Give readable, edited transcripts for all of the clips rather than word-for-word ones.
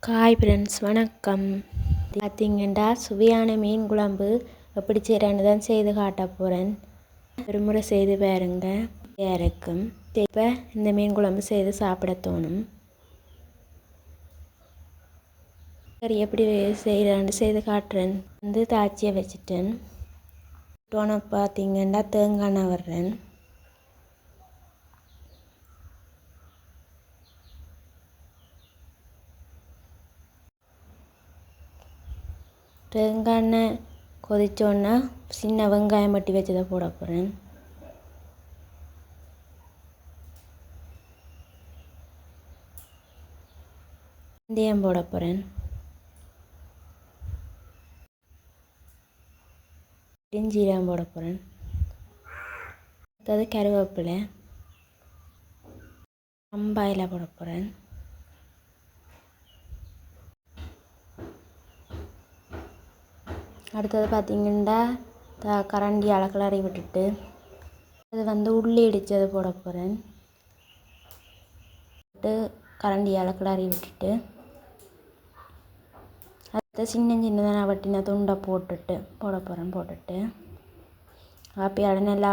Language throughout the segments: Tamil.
ஹாய் ஃப்ரெண்ட்ஸ், வணக்கம். பார்த்தீங்கன்னா சுவையான மீன் குழம்பு எப்படி செய்கிறேன்னு தான் செய்து காட்ட போகிறேன். ஒரு முறை செய்து பாருங்க, இருக்கும். இப்போ இந்த மீன் குழம்பு செய்து சாப்பிட தோணும். சரி, எப்படி செய்கிறேன்னு செய்து காட்டுறேன். தாச்சியை வச்சுட்டேன். பார்த்தீங்கன்னா தேங்காய் வர்றேன். தேங்காய் கொதிச்சோன்னா சின்ன வெங்காயம் வட்டி வச்சதை போட போகிறேன். வெந்தயம் போட போகிறேன். ஜீரகம் போட போகிறேன். அடுத்தது கருவேப்பிலை, அம்பாயில் போட போகிறேன். அடுத்தது பார்த்திங்கன்னா கரண்டி கிளறி விட்டுட்டு அது உள்ளி இடித்தது போட போகிறேன். கரண்டி கிளறி விட்டுட்டு அடுத்து சின்னதாக வட்டின துண்டை போட போகிறேன். போட்டுட்டு காப்பியால் நல்லா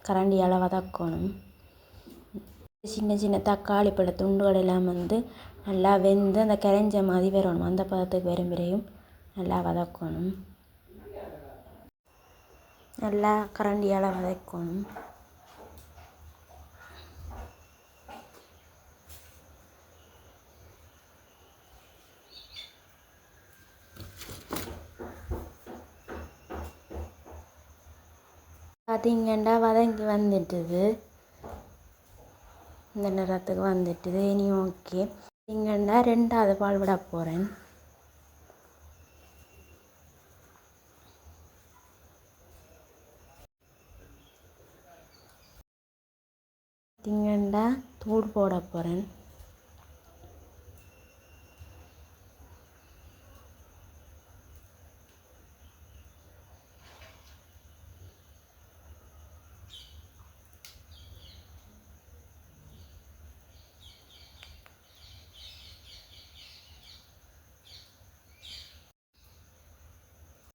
கரண்டியால் வதக்கணும். சின்ன தக்காளி பழ துண்டுகள் எல்லாம் நல்லா வெந்து அந்த கரைஞ்ச மாதிரி வரணும். அந்த பதத்துக்கு வரும் வரையும் நல்லா வதக்கணும். நல்லா கரண்டியால் வதக்கணும். பார்த்தீங்கன்னா வதங்கி வந்துட்டுது. இந்த நிறத்துக்கு வந்துட்டுது. இனி ஓகே. பார்த்தீங்கன்னா 2வது பால் விட போகிறேன். பார்த்தீங்கன்னா தூள் போட போகிறேன்.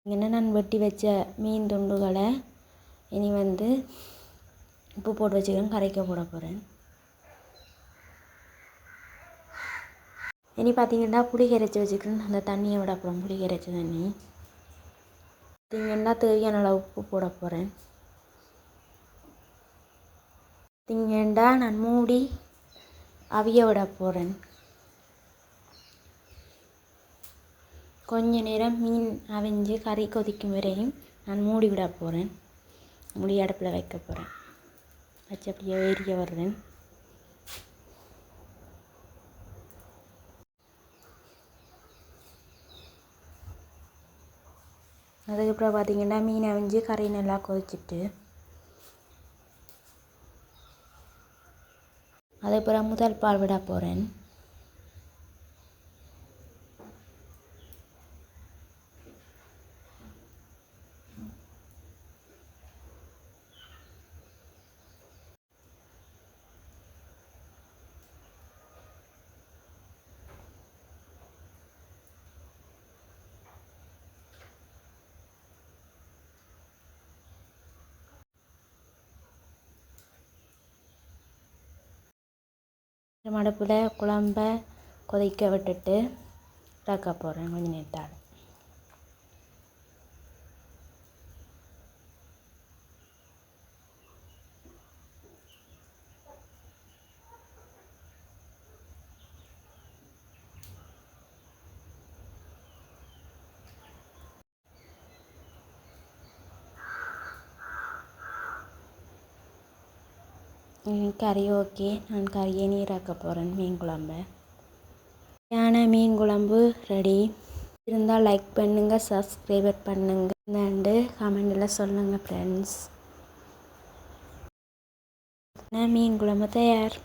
இங்கே நான் வெட்டி வச்ச மீன் துண்டுகளை இனி உப்பு போட்டு வச்சுக்கிறேன். கரைக்க போட போகிறேன். இனி பார்த்தீங்கன்னா புளி கரைச்சி வச்சுக்கிறேன். அந்த தண்ணியை விட போகிறேன். புளி கரைச்ச தண்ணி பார்த்தீங்கன்னா தேவையான அளவு உப்பு போட போகிறேன். பார்த்தீங்கன்னா நான் மூடி அவிய விட போகிறேன். கொஞ்ச நேரம் மீன் அவிஞ்சு கறி கொதிக்கும் வரையும் நான் மூடி விட போகிறேன். மூடி அடுப்பில் வைக்க போகிறேன். வச்சு அப்படியே ஏறிய வர்றேன். அதுக்கப்புறம் பார்த்தீங்கன்னா மீன் அவிஞ்சு கறி நல்லா கொதிச்சுட்டு அதுக்கப்புறம் முதல் பால் விட போகிறேன். அடுப்பில் குழம்ப கொதிக்க விட்டுட்டு இறக்க போகிறேன். கொஞ்சம் நேரத்தால் கறி ஓகே. நான் கறியை நீராக்க போகிறேன். மீன் குழம்பு மீன் குழம்பு ரெடி. இருந்தால் லைக் பண்ணுங்கள், சப்ஸ்கிரைப் பண்ணுங்கள், கமெண்டில் சொல்லுங்கள் ஃப்ரெண்ட்ஸ். மீன் குழம்பு தயார்.